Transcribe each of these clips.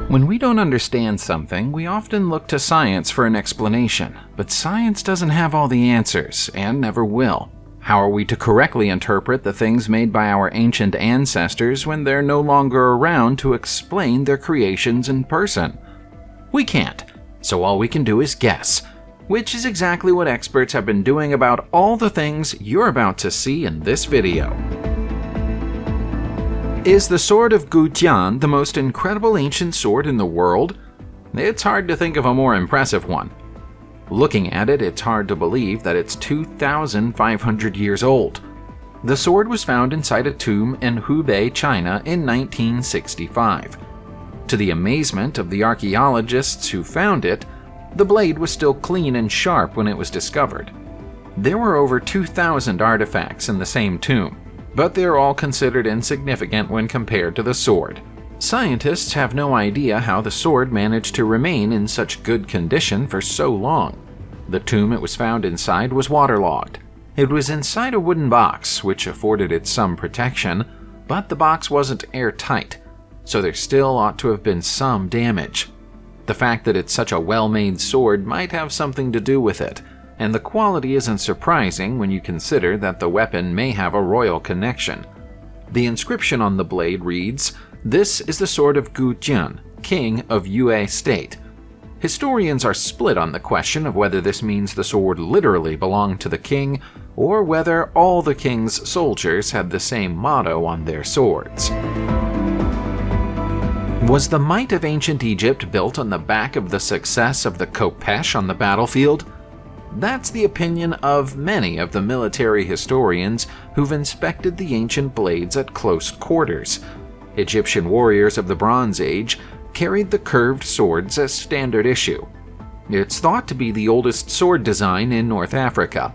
When we don't understand something, we often look to science for an explanation, but science doesn't have all the answers, and never will. How are we to correctly interpret the things made by our ancient ancestors when they're no longer around to explain their creations in person? We can't, so all we can do is guess, which is exactly what experts have been doing about all the things you're about to see in this video. Is the Sword of Gan the most incredible ancient sword in the world? It's hard to think of a more impressive one. Looking at it, it's hard to believe that it's 2,500 years old. The sword was found inside a tomb in Hubei, China in 1965. To the amazement of the archaeologists who found it, the blade was still clean and sharp when it was discovered. There were over 2,000 artifacts in the same tomb, but they're all considered insignificant when compared to the sword. Scientists have no idea how the sword managed to remain in such good condition for so long. The tomb it was found inside was waterlogged. It was inside a wooden box, which afforded it some protection, but the box wasn't airtight, so there still ought to have been some damage. The fact that it's such a well-made sword might have something to do with it, and the quality isn't surprising when you consider that the weapon may have a royal connection. The inscription on the blade reads, "This is the Sword of Gan, King of Yue State." Historians are split on the question of whether this means the sword literally belonged to the king, or whether all the king's soldiers had the same motto on their swords. Was the might of ancient Egypt built on the back of the success of the Khopesh on the battlefield? That's the opinion of many of the military historians who've inspected the ancient blades at close quarters. Egyptian warriors of the Bronze Age carried the curved swords as standard issue. It's thought to be the oldest sword design in North Africa.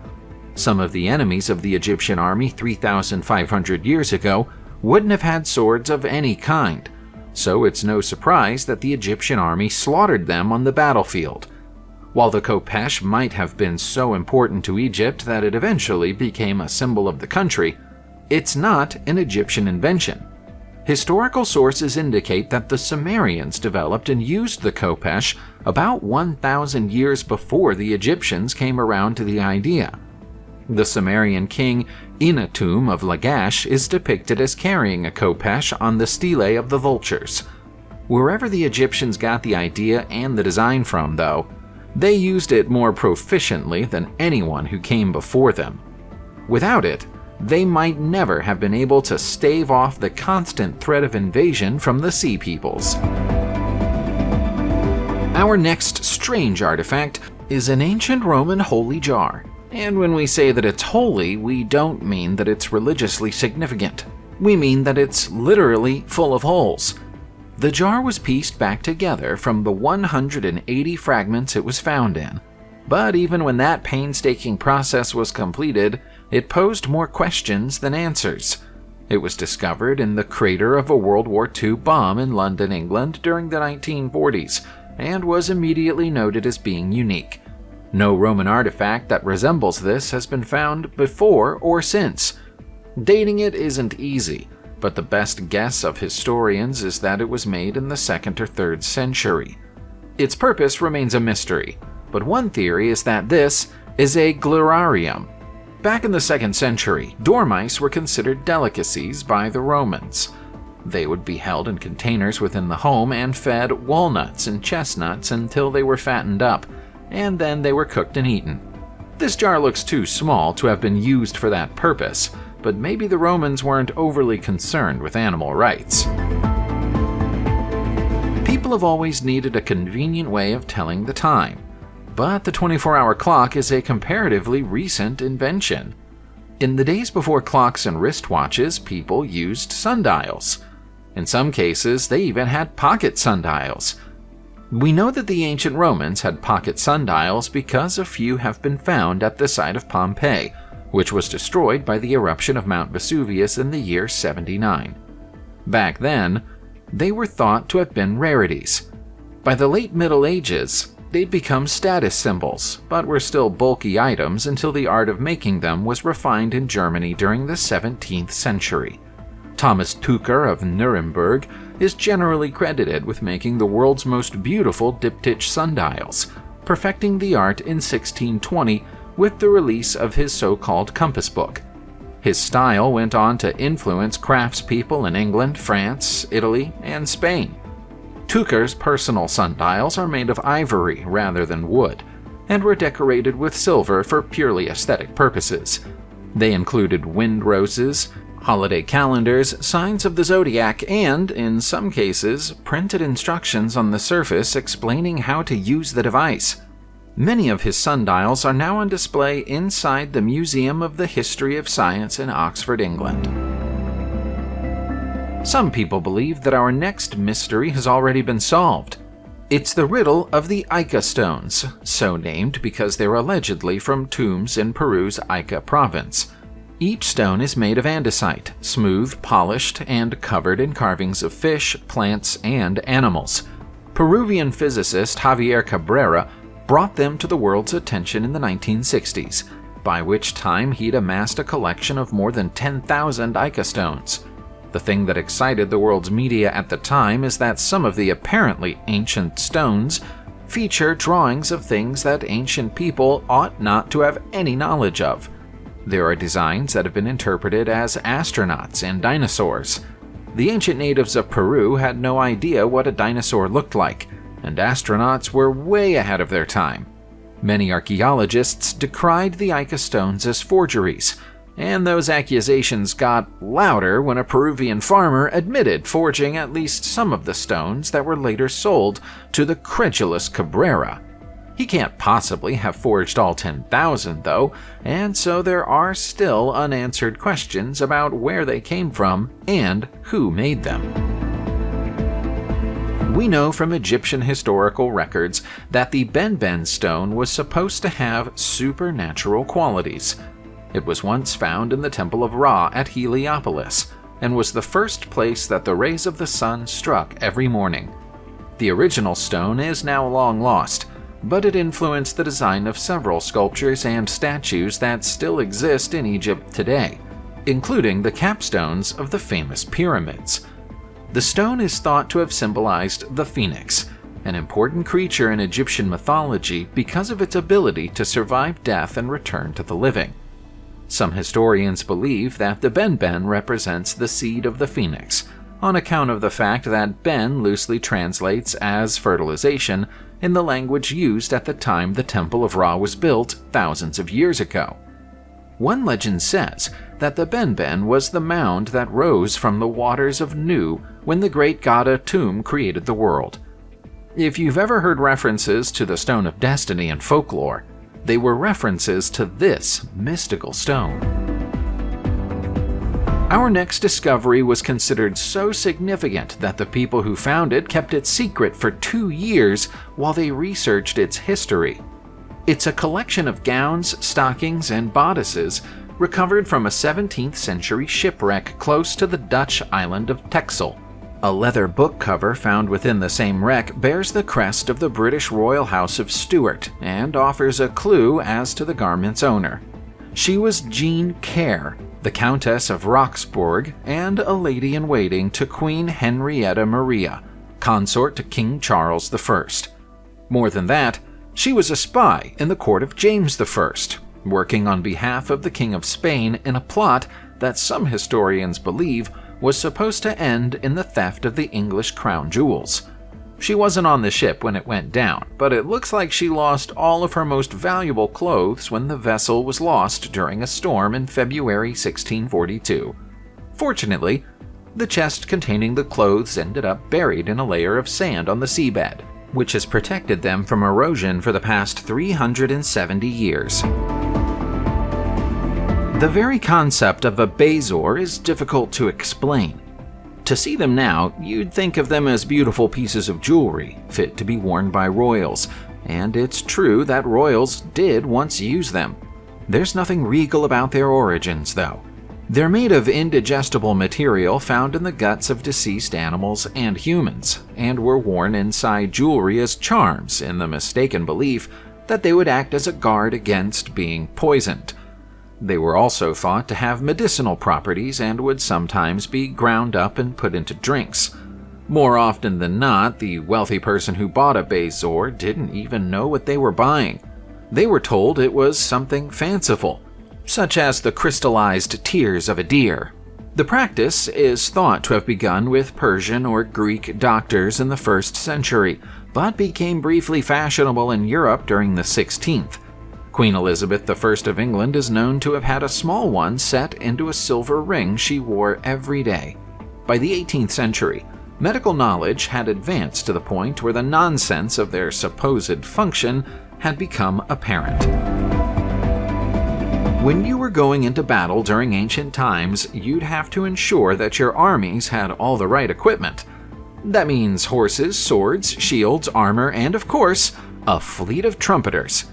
Some of the enemies of the Egyptian army 3,500 years ago wouldn't have had swords of any kind, so it's no surprise that the Egyptian army slaughtered them on the battlefield. While the Khopesh might have been so important to Egypt that it eventually became a symbol of the country, it's not an Egyptian invention. Historical sources indicate that the Sumerians developed and used the Khopesh about 1,000 years before the Egyptians came around to the idea. The Sumerian king Eannatum of Lagash is depicted as carrying a Khopesh on the stele of the vultures. Wherever the Egyptians got the idea and the design from, though, they used it more proficiently than anyone who came before them. Without it, they might never have been able to stave off the constant threat of invasion from the Sea Peoples. Our next strange artifact is an ancient Roman holy jar. And when we say that it's holy, we don't mean that it's religiously significant. We mean that it's literally full of holes. The jar was pieced back together from the 180 fragments it was found in. But even when that painstaking process was completed, it posed more questions than answers. It was discovered in the crater of a World War II bomb in London, England during the 1940s, and was immediately noted as being unique. No Roman artifact that resembles this has been found before or since. Dating it isn't easy, but the best guess of historians is that it was made in the 2nd or 3rd century. Its purpose remains a mystery, but one theory is that this is a glirarium. Back in the 2nd century, dormice were considered delicacies by the Romans. They would be held in containers within the home and fed walnuts and chestnuts until they were fattened up, and then they were cooked and eaten. This jar looks too small to have been used for that purpose, but maybe the Romans weren't overly concerned with animal rights. People have always needed a convenient way of telling the time, but the 24-hour clock is a comparatively recent invention. In the days before clocks and wristwatches, people used sundials. In some cases, they even had pocket sundials. We know that the ancient Romans had pocket sundials because a few have been found at the site of Pompeii, which was destroyed by the eruption of Mount Vesuvius in the year 79. Back then, they were thought to have been rarities. By the late Middle Ages, they'd become status symbols, but were still bulky items until the art of making them was refined in Germany during the 17th century. Thomas Tücker of Nuremberg is generally credited with making the world's most beautiful diptych sundials, perfecting the art in 1620 with the release of his so-called compass book. His style went on to influence craftspeople in England, France, Italy, and Spain. Tücker's personal sundials are made of ivory rather than wood, and were decorated with silver for purely aesthetic purposes. They included wind roses, holiday calendars, signs of the zodiac, and, in some cases, printed instructions on the surface explaining how to use the device. Many of his sundials are now on display inside the Museum of the History of Science in Oxford, England. Some people believe that our next mystery has already been solved. It's the riddle of the Inca Stones, so named because they're allegedly from tombs in Peru's Ica province. Each stone is made of andesite, smooth, polished, and covered in carvings of fish, plants, and animals. Peruvian physicist Javier Cabrera brought them to the world's attention in the 1960s, by which time he'd amassed a collection of more than 10,000 Inca stones. The thing that excited the world's media at the time is that some of the apparently ancient stones feature drawings of things that ancient people ought not to have any knowledge of. There are designs that have been interpreted as astronauts and dinosaurs. The ancient natives of Peru had no idea what a dinosaur looked like, and astronauts were way ahead of their time. Many archaeologists decried the Inca stones as forgeries, and those accusations got louder when a Peruvian farmer admitted forging at least some of the stones that were later sold to the credulous Cabrera. He can't possibly have forged all 10,000, though, and so there are still unanswered questions about where they came from and who made them. We know from Egyptian historical records that the Benben stone was supposed to have supernatural qualities. It was once found in the Temple of Ra at Heliopolis, and was the first place that the rays of the sun struck every morning. The original stone is now long lost, but it influenced the design of several sculptures and statues that still exist in Egypt today, including the capstones of the famous pyramids. The stone is thought to have symbolized the phoenix, an important creature in Egyptian mythology because of its ability to survive death and return to the living. Some historians believe that the Benben represents the seed of the phoenix, on account of the fact that Ben loosely translates as fertilization in the language used at the time the Temple of Ra was built thousands of years ago. One legend says that the Benben was the mound that rose from the waters of Nu when the great god Atum created the world. If you've ever heard references to the Stone of Destiny in folklore, they were references to this mystical stone. Our next discovery was considered so significant that the people who found it kept it secret for 2 years while they researched its history. It's a collection of gowns, stockings, and bodices recovered from a 17th century shipwreck close to the Dutch island of Texel. A leather book cover found within the same wreck bears the crest of the British Royal House of Stuart and offers a clue as to the garment's owner. She was Jean Kerr, the Countess of Roxburgh and a lady-in-waiting to Queen Henrietta Maria, consort to King Charles I. More than that, she was a spy in the court of James I, working on behalf of the King of Spain in a plot that some historians believe was supposed to end in the theft of the English crown jewels. She wasn't on the ship when it went down, but it looks like she lost all of her most valuable clothes when the vessel was lost during a storm in February 1642. Fortunately, the chest containing the clothes ended up buried in a layer of sand on the seabed, which has protected them from erosion for the past 370 years. The very concept of a Basor is difficult to explain. To see them now, you'd think of them as beautiful pieces of jewelry, fit to be worn by royals, and it's true that royals did once use them. There's nothing regal about their origins, though. They're made of indigestible material found in the guts of deceased animals and humans, and were worn inside jewelry as charms in the mistaken belief that they would act as a guard against being poisoned. They were also thought to have medicinal properties and would sometimes be ground up and put into drinks. More often than not, the wealthy person who bought a Basor didn't even know what they were buying. They were told it was something fanciful, such as the crystallized tears of a deer. The practice is thought to have begun with Persian or Greek doctors in the 1st century, but became briefly fashionable in Europe during the 16th. Queen Elizabeth I of England is known to have had a small one set into a silver ring she wore every day. By the 18th century, medical knowledge had advanced to the point where the nonsense of their supposed function had become apparent. When you were going into battle during ancient times, you'd have to ensure that your armies had all the right equipment. That means horses, swords, shields, armor, and of course, a fleet of trumpeters.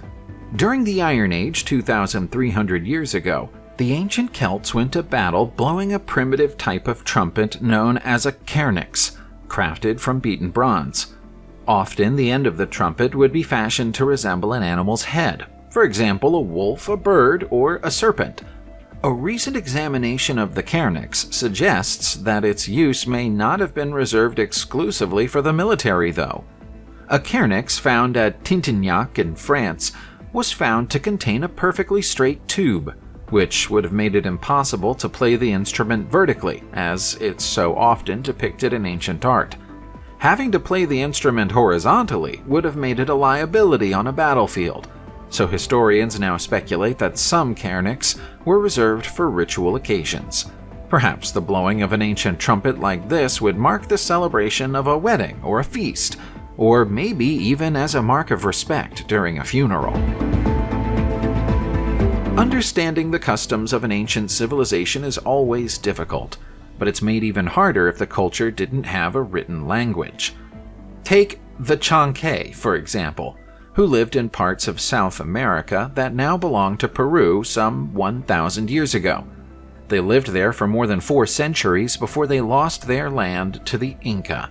During the Iron Age 2,300 years ago, the ancient Celts went to battle blowing a primitive type of trumpet known as a cairnix, crafted from beaten bronze. Often, the end of the trumpet would be fashioned to resemble an animal's head, for example, a wolf, a bird, or a serpent. A recent examination of the cairnix suggests that its use may not have been reserved exclusively for the military, though. A cairnix found at Tintignac in France was found to contain a perfectly straight tube, which would have made it impossible to play the instrument vertically, as it's so often depicted in ancient art. Having to play the instrument horizontally would have made it a liability on a battlefield, so historians now speculate that some cairnix were reserved for ritual occasions. Perhaps the blowing of an ancient trumpet like this would mark the celebration of a wedding or a feast, or maybe even as a mark of respect during a funeral. Understanding the customs of an ancient civilization is always difficult, but it's made even harder if the culture didn't have a written language. Take the Chankay, for example, who lived in parts of South America that now belong to Peru some 1,000 years ago. They lived there for more than 4 centuries before they lost their land to the Inca.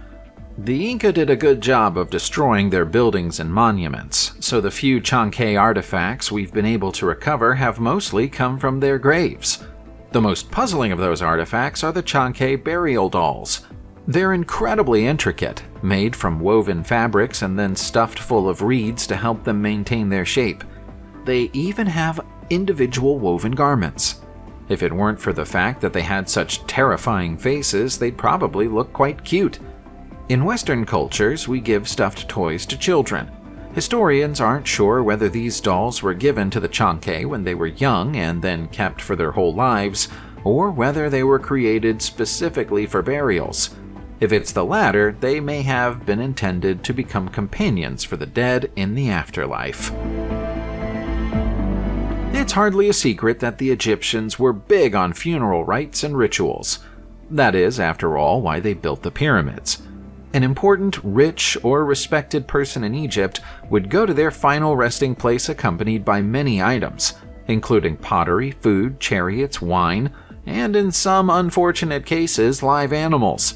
The Inca did a good job of destroying their buildings and monuments, so the few Chankay artifacts we've been able to recover have mostly come from their graves. The most puzzling of those artifacts are the Chankay burial dolls. They're incredibly intricate, made from woven fabrics and then stuffed full of reeds to help them maintain their shape. They even have individual woven garments. If it weren't for the fact that they had such terrifying faces, they'd probably look quite cute. In Western cultures, we give stuffed toys to children. Historians aren't sure whether these dolls were given to the Chankay when they were young and then kept for their whole lives, or whether they were created specifically for burials. If it's the latter, they may have been intended to become companions for the dead in the afterlife. It's hardly a secret that the Egyptians were big on funeral rites and rituals. That is, after all, why they built the pyramids. An important, rich, or respected person in Egypt would go to their final resting place accompanied by many items, including pottery, food, chariots, wine, and in some unfortunate cases, live animals.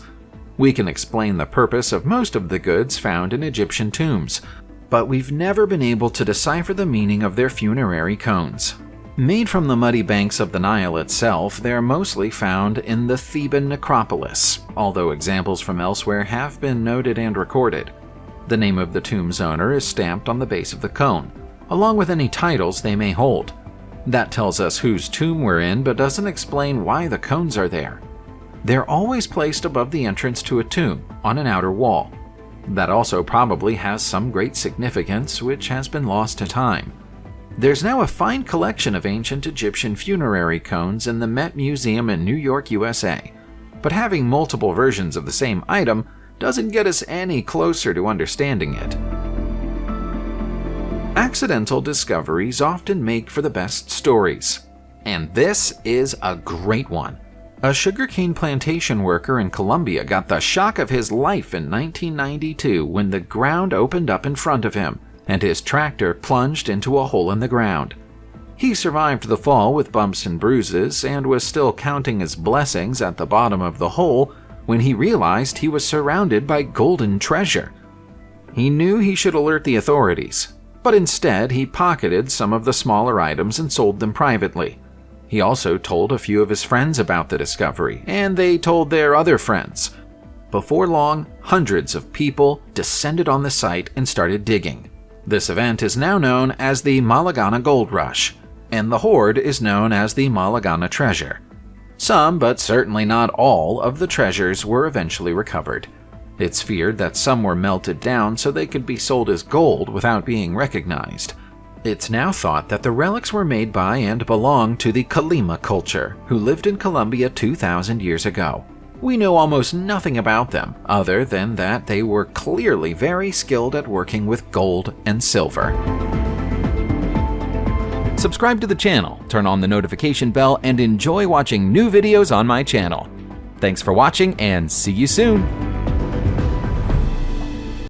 We can explain the purpose of most of the goods found in Egyptian tombs, but we've never been able to decipher the meaning of their funerary cones. Made from the muddy banks of the Nile itself, they're mostly found in the Theban necropolis, although examples from elsewhere have been noted and recorded. The name of the tomb's owner is stamped on the base of the cone, along with any titles they may hold. That tells us whose tomb we're in, but doesn't explain why the cones are there. They're always placed above the entrance to a tomb, on an outer wall. That also probably has some great significance, which has been lost to time. There's now a fine collection of ancient Egyptian funerary cones in the Met Museum in New York, USA, but having multiple versions of the same item doesn't get us any closer to understanding it. Accidental discoveries often make for the best stories, and this is a great one. A sugarcane plantation worker in Colombia got the shock of his life in 1992 when the ground opened up in front of him, and his tractor plunged into a hole in the ground. He survived the fall with bumps and bruises and was still counting his blessings at the bottom of the hole when he realized he was surrounded by golden treasure. He knew he should alert the authorities, but instead he pocketed some of the smaller items and sold them privately. He also told a few of his friends about the discovery, and they told their other friends. Before long, hundreds of people descended on the site and started digging. This event is now known as the Malagana Gold Rush, and the hoard is known as the Malagana Treasure. Some, but certainly not all, of the treasures were eventually recovered. It's feared that some were melted down so they could be sold as gold without being recognized. It's now thought that the relics were made by and belonged to the Kalima culture, who lived in Colombia 2,000 years ago. We know almost nothing about them, other than that they were clearly very skilled at working with gold and silver. Subscribe to the channel, turn on the notification bell, and enjoy watching new videos on my channel. Thanks for watching, and see you soon!